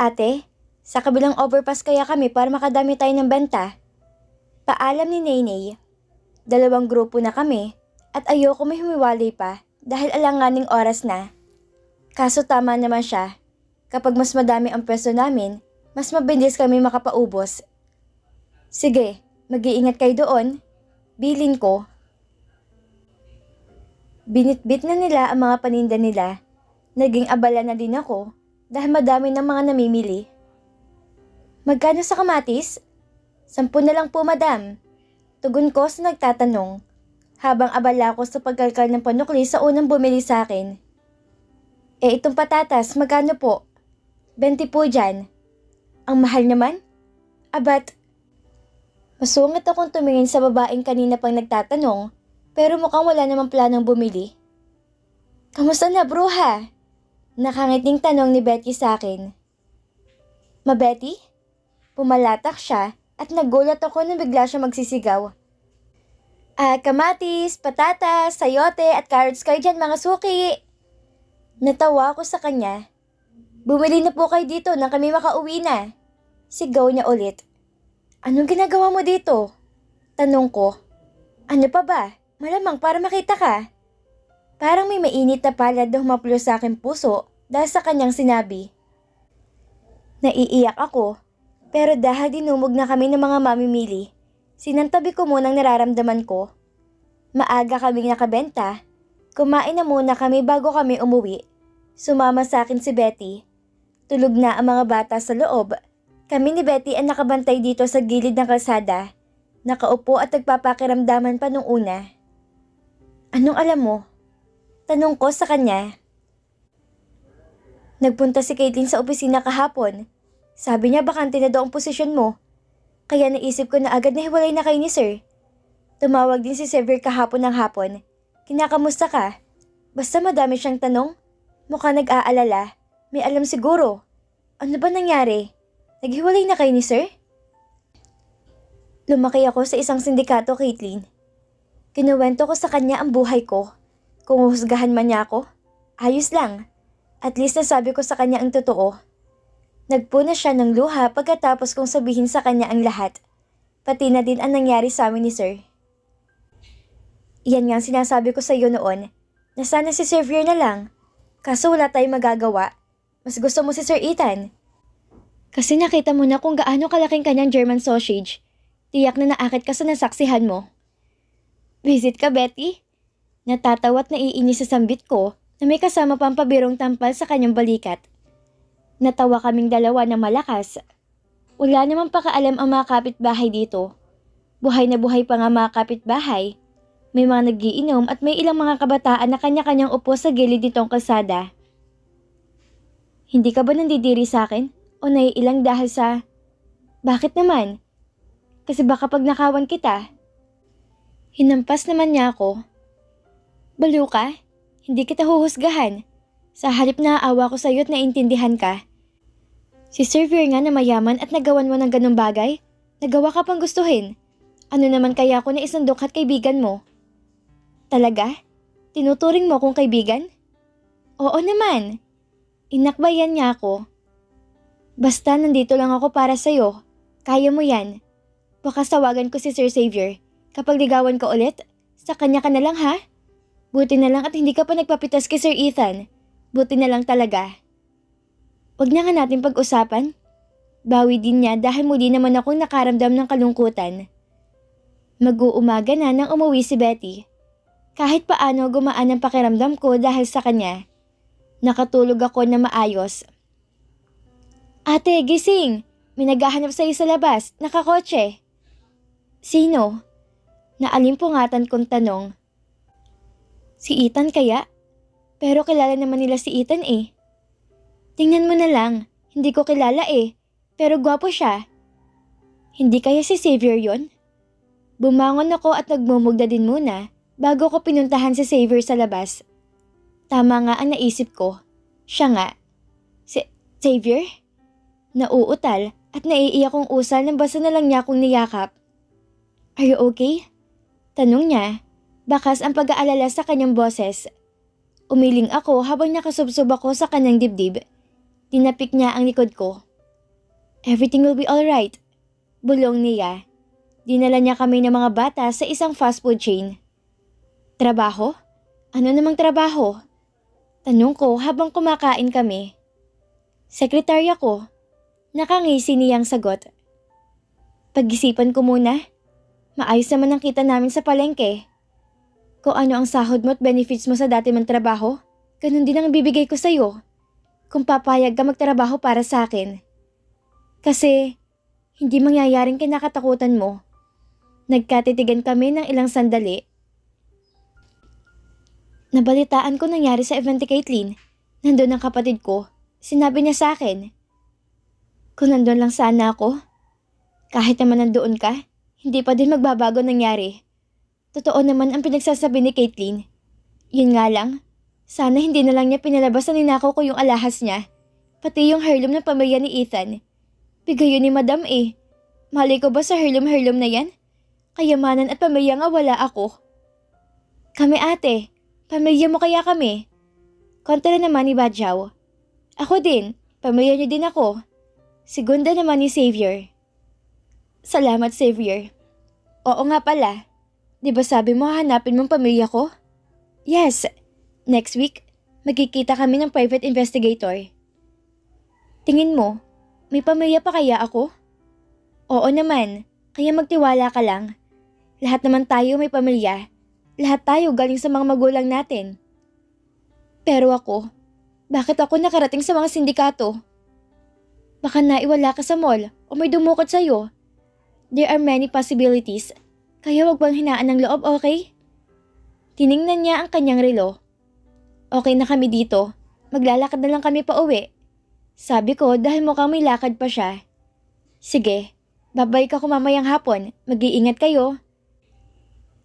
Ate, sa kabilang overpass kaya kami para makadami tayo ng benta. Paalam ni Nainay. 2 grupo na kami at ayoko may humiwalay pa dahil alanganing oras na. Kaso tama naman siya. Kapag mas madami ang pwesto namin, mas mabilis kami makapaubos. Sige, mag-iingat kayo doon. Bilin ko. Binitbit na nila ang mga paninda nila. Naging abala na din ako dahil madami ng mga namimili. Magkano sa kamatis? 10 na lang po, madam. Tugon ko sa nagtatanong, habang abala ko sa pagkalkal ng panukli sa unang bumili sa akin. Itong patatas, magkano po? 20 po dyan. Ang mahal naman? Abat, masungit akong tumingin sa babaeng kanina pang nagtatanong, pero mukhang wala namang planong bumili. Kamusta na, bruha? Nakangiting tanong ni Betty sa akin. Ma Betty? Pumalatak siya at nagulat ako nang bigla siya magsisigaw. Kamatis, patatas, sayote at carrots kayo dyan mga suki. Natawa ako sa kanya. Bumili na po kayo dito nang kami makauwi na. Sigaw niya ulit. Anong ginagawa mo dito? Tanong ko. Ano pa ba? Malamang para makita ka. Parang may mainit na palad na humaplo sa aking puso dahil sa kanyang sinabi. Naiiyak ako, pero dahil dinumog na kami ng mga mamimili, sinantabi ko munang nararamdaman ko. Maaga kaming nakabenta, kumain na muna kami bago kami umuwi. Sumama sa akin si Betty. Tulog na ang mga bata sa loob. Kami ni Betty ang nakabantay dito sa gilid ng kalsada. Nakaupo at nagpapakiramdaman pa nung una. Anong alam mo? Tanong ko sa kanya. Nagpunta si Caitlin sa opisina kahapon. Sabi niya bakante na daw ang posisyon mo. Kaya naisip ko na agad na hiwalay na kayo ni sir. Tumawag din si Xavier kahapon ng hapon. Kinakamusta ka? Basta madami siyang tanong. Mukha nag-aalala. May alam siguro. Ano ba nangyari? Naghiwalay na kayo ni sir? Lumaki ako sa isang sindikato, Caitlin. Kinuwento ko sa kanya ang buhay ko. Kung uhusgahan man niya ako, ayos lang. At least nasabi ko sa kanya ang totoo. Nagpuna siya ng luha pagkatapos kong sabihin sa kanya ang lahat. Pati na din ang nangyari sa amin ni sir. Iyan nga ang sinasabi ko sa iyo noon, na sana si Xavier na lang. Kaso wala tayong magagawa. Mas gusto mo si Sir Ethan. Kasi nakita mo na kung gaano kalaking kanyang German sausage. Tiyak na naakit ka sa nasaksihan mo. Visit ka, Betty? Natatawa at naiinis sa sambit ko na may kasama pang pabirong tampal sa kanyang balikat. Natawa kaming dalawa na malakas. Wala namang pakaalam ang mga kapitbahay dito. Buhay na buhay pa nga mga kapitbahay. May mga nagiinom at may ilang mga kabataan na kanya-kanyang upo sa gilid nitong kalsada. Hindi ka ba nandidiri sa akin o naiilang dahil sa... Bakit naman? Kasi baka pag nakawan kita. Hinampas naman niya ako. Baliw ka? Hindi kita huhusgahan. Sa halip na aawa ko sa'yo at naintindihan ka. Si Xavier nga na mayaman at nagawan mo ng ganung bagay, nagawa ka pang gustuhin. Ano naman kaya ako na isandok at kaibigan mo? Talaga? Tinuturing mo akong kaibigan? Oo naman. Inakbayan niya ako. Basta nandito lang ako para sa'yo. Kaya mo yan. Baka tawagan ko si Sir Xavier. Kapag ligawan ko ulit, sa kanya ka na lang ha? Buti na lang at hindi ka pa nagpapitas kay Sir Ethan. Buti na lang talaga. Huwag na nga natin pag-usapan. Bawi din niya dahil muli naman akong nakaramdam ng kalungkutan. Mag-uumaga na nang umuwi si Betty. Kahit paano gumaan ang pakiramdam ko dahil sa kanya. Nakatulog ako na maayos. Ate, gising! May naghahanap sa'yo sa labas, nakakotse. Sino? Naalimpungatan kong tanong. Si Ethan kaya? Pero kilala naman nila si Ethan eh. Tingnan mo na lang, hindi ko kilala eh. Pero gwapo siya. Hindi kaya si Xavier yon? Bumangon ako at nagmumugda din muna bago ko pinuntahan si Xavier sa labas. Tama nga ang naisip ko. Siya nga. Xavier? Nauutal at naiiyak kong usal nang basta na lang niya akong niyakap. Are you okay? Tanong niya. Bakas ang pag-aalala sa kanyang boses. Umiling ako habang nakasubsob ako sa kanyang dibdib. Tinapik niya ang likod ko. Everything will be alright. Bulong niya. Dinala niya kami ng mga bata sa isang fast food chain. Trabaho? Ano namang trabaho? Tanong ko habang kumakain kami. Sekretarya ko. Nakangisi niyang sagot. Pag-isipan ko muna. Maayos naman ang kita namin sa palengke. Kung ano ang sahod mo at benefits mo sa dati mong trabaho, ganun din ang bibigay ko sa'yo. Kung papayag ka magtrabaho para sa akin. Kasi, hindi mangyayaring kinakatakutan mo. Nagkatitigan kami ng ilang sandali. Nabalitaan ko nangyari sa event ni Caitlyn. Nandun ang kapatid ko. Sinabi niya sa akin. Kung nandun lang sana ako, kahit naman nandoon ka, hindi pa din magbabago nangyari. Totoo naman ang pinagsasabi ni Caitlyn. Yun nga lang, sana hindi na lang niya pinalabas na ninakaw ko yung alahas niya. Pati yung heirloom ng pamilya ni Ethan. Bigay yun ni Madam eh. Mali ko ba sa heirloom na yan? Kayamanan at pamilya nga wala ako. Kami ate, pamilya mo kaya kami? Kontra naman ni Badjaw. Ako din, pamilya niyo din ako. Segunda naman ni Xavier. Salamat Xavier. Oo nga pala. Di ba sabi mo hanapin mong pamilya ko? Yes. Next week, magkikita kami ng private investigator. Tingin mo, may pamilya pa kaya ako? Oo naman, kaya magtiwala ka lang. Lahat naman tayo may pamilya. Lahat tayo galing sa mga magulang natin. Pero ako, bakit ako nakarating sa mga sindikato? Baka naiwala ka sa mall o may dumukot sa'yo. There are many possibilities, kaya wag bang hinaan ng loob, okay? Tiningnan niya ang kanyang relo. Okay na kami dito, maglalakad na lang kami pa uwi. Sabi ko dahil mukhang may lakad pa siya. Sige, babalik ako mamayang hapon, mag-iingat kayo.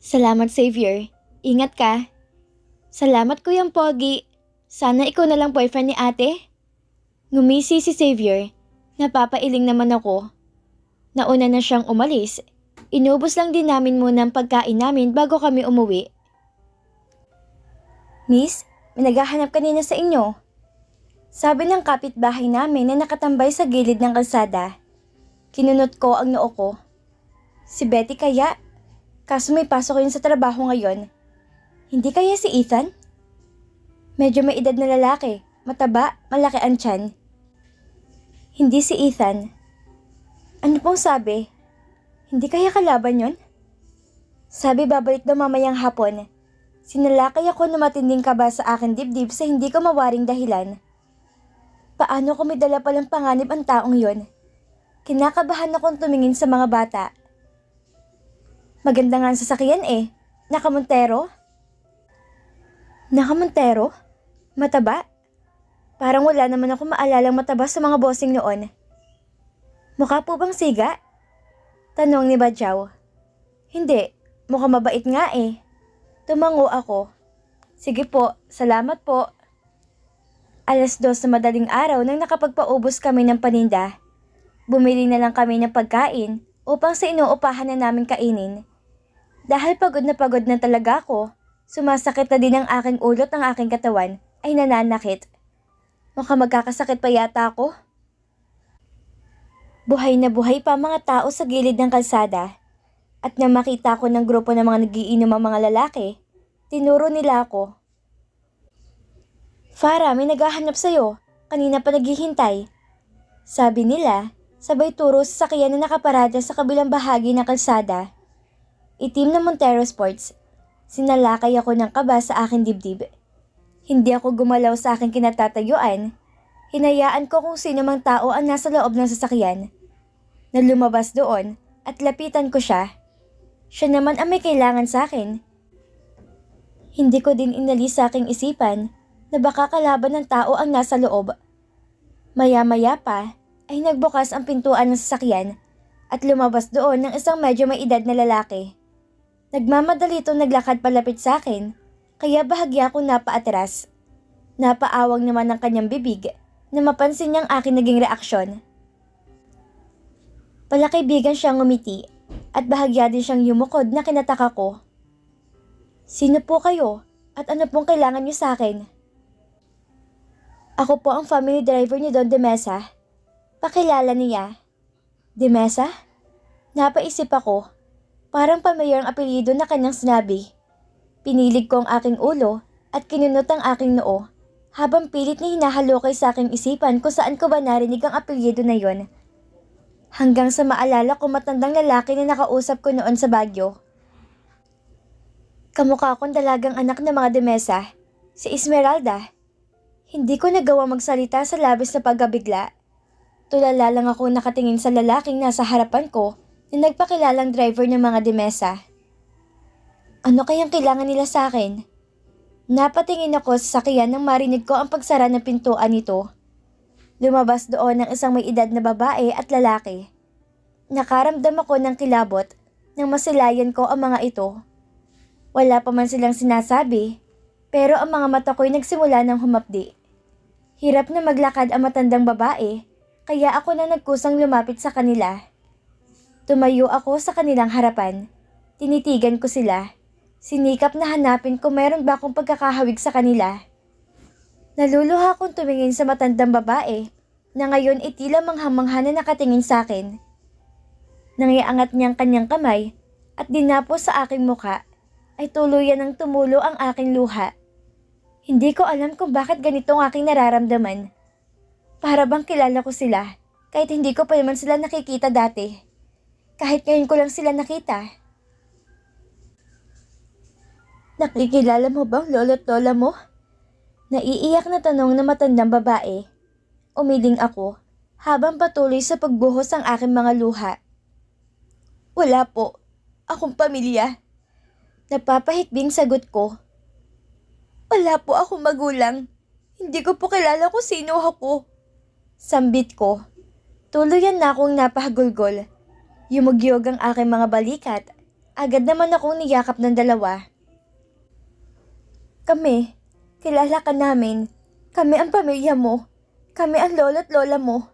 Salamat Xavier, ingat ka. Salamat Kuyang Pogi, sana ikaw na lang boyfriend ni ate. Ngumisi si Xavier, napapailing naman ako. Nauna na siyang umalis, inubos lang din namin muna ang pagkain namin bago kami umuwi. Miss, may naghahanap kanina sa inyo. Sabi ng kapitbahay namin na nakatambay sa gilid ng kalsada. Kinunot ko ang noo ko. Si Betty kaya? Kaso may pasok yun sa trabaho ngayon. Hindi kaya si Ethan? Medyo may edad na lalaki, mataba, malaki ang tiyan. Hindi si Ethan. Ano pong sabi? Hindi kaya kalaban yun? Sabi babalik daw mamayang hapon. Sinalakay ako na matinding kaba sa akin dibdib sa hindi ko mawaring dahilan. Paano kung may dala palang panganib ang taong yon? Kinakabahan akong tumingin sa mga bata. Maganda nga ang sasakyan eh. Nakamontero? Nakamontero? Mataba? Parang wala naman ako maalalang mataba sa mga bossing noon. Mukha po bang siga? Tanong ni Badjaw. Hindi, mukhang mabait nga eh. Tumango ako. Sige po, salamat po. 2:00 na madaling araw nang nakapagpaubos kami ng paninda. Bumili na lang kami ng pagkain upang sa inuupahan na namin kainin. Dahil pagod na talaga ako, sumasakit na din ang aking ulot ng aking katawan ay nananakit. Mukhang magkakasakit pa yata ako. Buhay na buhay pa mga tao sa gilid ng kalsada. At nang makita ko ng grupo ng mga nagiinom ang mga lalaki, tinuro nila ako. Farah, may naghahanap sa'yo. Kanina pa naghihintay. Sabi nila, sabay turo sa sakyan na nakaparada sa kabilang bahagi ng kalsada. Itim na Montero Sports. Sinalakay ako ng kaba sa aking dibdib. Hindi ako gumalaw sa aking kinatatayuan. Hinayaan ko kung sino mang tao ang nasa loob ng sasakyan. Na lumabas doon at lapitan ko siya. Siya naman ang may kailangan sa akin. Hindi ko din inalis sa aking isipan na baka kalaban ng tao ang nasa loob. Maya-maya pa ay nagbukas ang pintuan ng sasakyan at lumabas doon ng isang medyo may edad na lalaki. Nagmamadali itong naglakad palapit sa akin, kaya bahagya akong napaatras. Napaawang naman ang kanyang bibig na mapansin niyang aking naging reaksyon. Palakaibigan siyang ngumiti at bahagya din siyang yumukod na kinataka ko. Sino po kayo at ano pong kailangan niyo sa akin? Ako po ang family driver ni Don de Mesa. Pakilala niya. Demesa? Napaisip ako. Parang pamilyar ang apelyido na kanyang sinabi. Pinilig ko ang aking ulo at kinunot ang aking noo habang pilit na hinahalukay sa aking isipan kung saan ko ba narinig ang apelyido na yon. Hanggang sa maalala ko matandang lalaki na nakausap ko noon sa Baguio. Kamukha akong dalagang anak ng mga Demesa, si Esmeralda. Hindi ko nagawa magsalita sa labis na pagkabigla. Tulala lang ako nakatingin sa lalaking nasa harapan ko na nagpakilalang driver ng mga Demesa. Ano kayang kailangan nila sa akin? Napatingin ako sa sakyan nang marinig ko ang pagsara ng pintuan nito. Lumabas doon ang isang may edad na babae at lalaki. Nakaramdam ako ng kilabot nang masilayan ko ang mga ito. Wala pa man silang sinasabi, pero ang mga mata ko'y nagsimula ng humapdi. Hirap na maglakad ang matandang babae, kaya ako na nagkusang lumapit sa kanila. Tumayo ako sa kanilang harapan. Tinitigan ko sila. Sinikap na hanapin kung meron ba akong pagkakahawig sa kanila. Naluluha akong tumingin sa matandang babae na ngayon ay tila manghamangha na nakatingin sa akin. Nang iangat niyang kanyang kamay at dinapos sa aking muka, ay tuluyan ng tumulo ang aking luha. Hindi ko alam kung bakit ganito ang aking nararamdaman. Para bang kilala ko sila, kahit hindi ko pa naman sila nakikita dati. Kahit ngayon ko lang sila nakita. Nakikilala mo bang lolo't lola mo? Naiiyak na tanong ng matandang babae. Umiling ako habang patuloy sa pagbuhos ang aking mga luha. Wala po. Akong pamilya. Napapahikbing sagot ko. Wala po akong magulang. Hindi ko po kilala kung sino ako. Sambit ko. Tuluyan na akong napahagulgol. Yumugyog ang aking mga balikat. Agad naman akong niyakap ng dalawa. Kami. Kilala ka namin. Kami ang pamilya mo. Kami ang lolo't lola mo.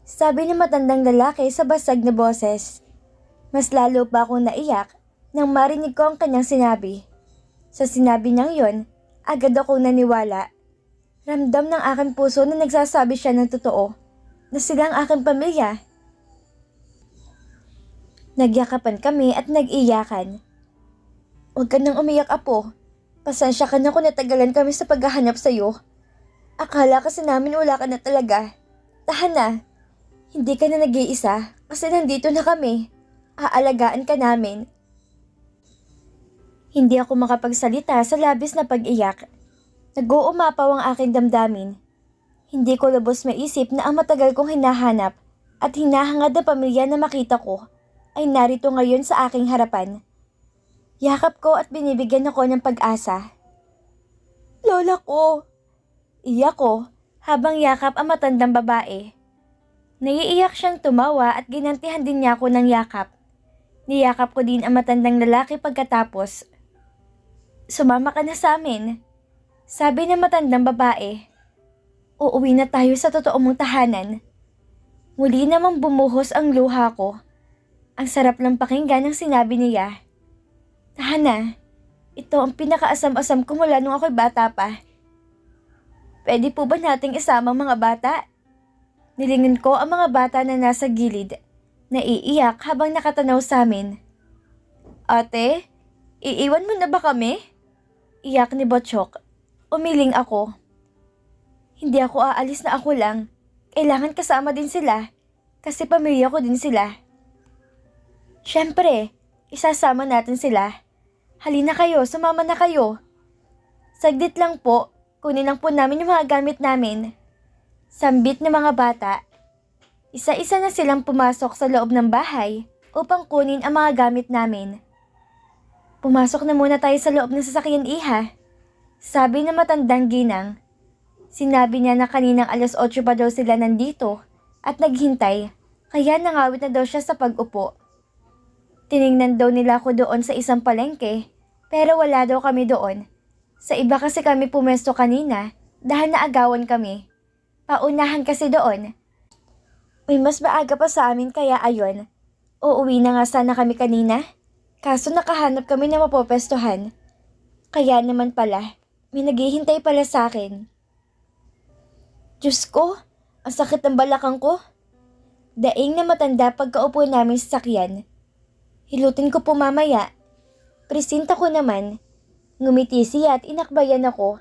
Sabi ng matandang lalaki sa basag na boses. Mas lalo pa akong naiyak nang marinig ko ang kanyang sinabi. Sa sinabi niyang yon, agad akong naniwala. Ramdam ng aking puso na nagsasabi siya ng totoo, na sila ang aking pamilya. Nagyakapan kami at nag-iyakan. Huwag ka nang umiyak, apo. Pasensya ka na kung natagalan kami sa paghahanap sa'yo. Akala kasi namin wala ka na talaga. Tahan na. Hindi ka na nag-iisa kasi nandito na kami. Aalagaan ka namin. Hindi ako makapagsalita sa labis na pag-iyak. Nag-uumapaw ang aking damdamin. Hindi ko lubos maisip na ang matagal kong hinahanap at hinahangad na pamilya na makita ko ay narito ngayon sa aking harapan. Yakap ko at binibigyan ako ng pag-asa. Lola ko! Iyak ko habang yakap ang matandang babae. Naiiyak siyang tumawa at ginantihan din niya ako ng yakap. Niyakap ko din ang matandang lalaki pagkatapos. Sumama ka na sa amin. Sabi ng matandang babae. Uuwi na tayo sa totoo mong tahanan. Muli namang bumuhos ang luha ko. Ang sarap lang pakinggan ng sinabi niya. Tahan na. Ito ang pinakaasam-asam ko mula nung ako'y bata pa. Pwede po ba nating isama ang mga bata? Nilingin ko ang mga bata na nasa gilid. Naiiyak habang nakatanaw sa amin. Ate, iiwan mo na ba kami? Iyak ni Botchok. Umiling ako. Hindi ako aalis na ako lang. Kailangan kasama din sila. Kasi pamilya ko din sila. Siyempre, isasama natin sila. Halina kayo, sumama na kayo. Saglit lang po, kunin lang po namin yung mga gamit namin. Sambit ng mga bata. Isa-isa na silang pumasok sa loob ng bahay upang kunin ang mga gamit namin. Pumasok na muna tayo sa loob ng sasakyan, iha. Sabi ng matandang ginang. Sinabi niya na kaninang 8:00 pa daw sila nandito at naghintay, kaya nangawit na daw siya sa pag-upo. Tiningnan daw nila ako doon sa isang palengke, pero wala daw kami doon. Sa iba kasi kami pumesto kanina dahil naagawan kami. Paunahan kasi doon. May mas maaga pa sa amin kaya ayon. Uuwi na nga sana kami kanina. Kaso nakahanap kami na mapopestuhan. Kaya naman pala, may naghihintay pala sa akin. Diyos ko, ang sakit ng balakang ko. Daing na matanda pagkaupo namin sa sakyan. Hilutin ko po mamaya. Presinta ko naman. Ngumiti siya at inakbayan ako.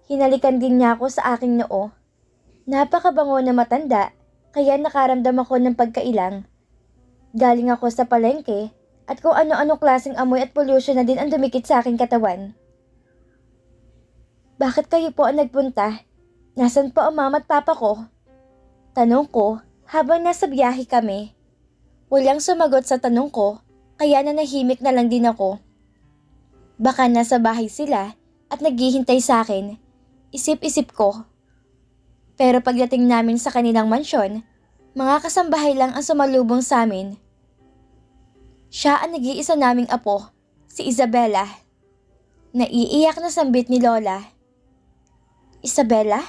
Hinalikan din niya ako sa aking noo. Napakabango na matanda, kaya nakaramdam ako ng pagkailang. Galing ako sa palengke at kung ano-ano klaseng amoy at pollution na din ang dumikit sa aking katawan. Bakit kayo po ang nagpunta? Nasaan po ang mama at papa ko? Tanong ko habang nasa biyahe kami. Walang sumagot sa tanong ko, kaya nanahimik na lang din ako. Baka nasa bahay sila at naghihintay sa akin. Isip-isip ko. Pero pagdating namin sa kanilang mansyon, mga kasambahay lang ang sumalubong sa amin. Siya ang nag-iisa naming apo, si Isabella. Naiiyak na sambit ni Lola. Isabella?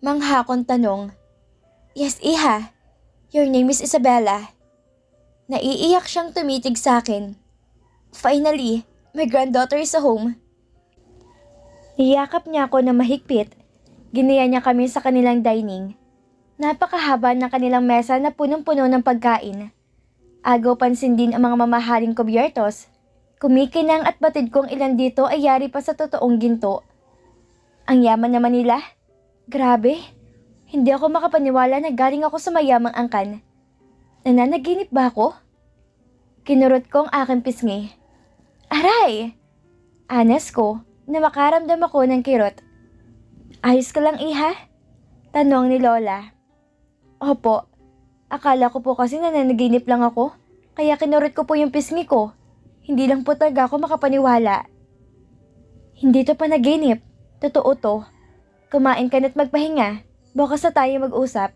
Manghakon tanong. Yes, iha. Your name is Isabella. Naiiyak siyang tumitig sa akin. Finally, my granddaughter is home. Niyakap niya ako na mahigpit. Ginaya niya kami sa kanilang dining. Napakahaba ng kanilang mesa na punong-puno ng pagkain. Agaw pansin din ang mga mamahaling kubyertos. Kumikinang at batid kong ilan dito ay yari pa sa totoong ginto. Ang yaman naman nila. Grabe. Hindi ako makapaniwala na galing ako sa mayamang angkan. Nananaginip ba ako? Kinurot ko ang aking pisngi. Aray! Anas ko na makaramdam ako ng kirot. Ayos ka lang, iha? Tanong ni Lola. Opo. Akala ko po kasi nananaginip lang ako. Kaya kinurot ko po yung pisngi ko. Hindi lang po talaga ako makapaniwala. Hindi to panaginip. Totoo to. Kumain ka na't magpahinga. Bukas na tayo mag-usap.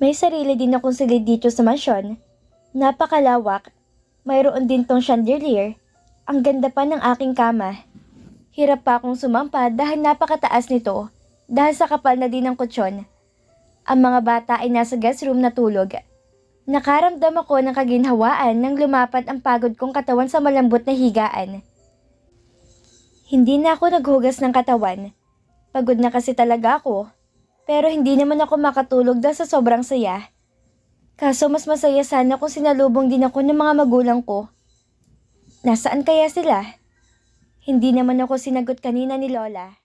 May sarili din akong silid dito sa mansyon. Napakalawak. Mayroon din tong chandelier. Ang ganda pa ng aking kama. Hirap pa akong sumampa dahil napakataas nito. Dahil sa kapal na din ng kutsyon. Ang mga bata ay nasa guest room na tulog. Nakaramdam ako ng kaginhawaan nang lumapat ang pagod kong katawan sa malambot na higaan. Hindi na ako naghugas ng katawan. Pagod na kasi talaga ako. Pero hindi naman ako makatulog dahil sa sobrang saya. Kaso mas masaya sana kung sinalubong din ako ng mga magulang ko. Nasaan kaya sila? Hindi naman ako sinagot kanina ni Lola.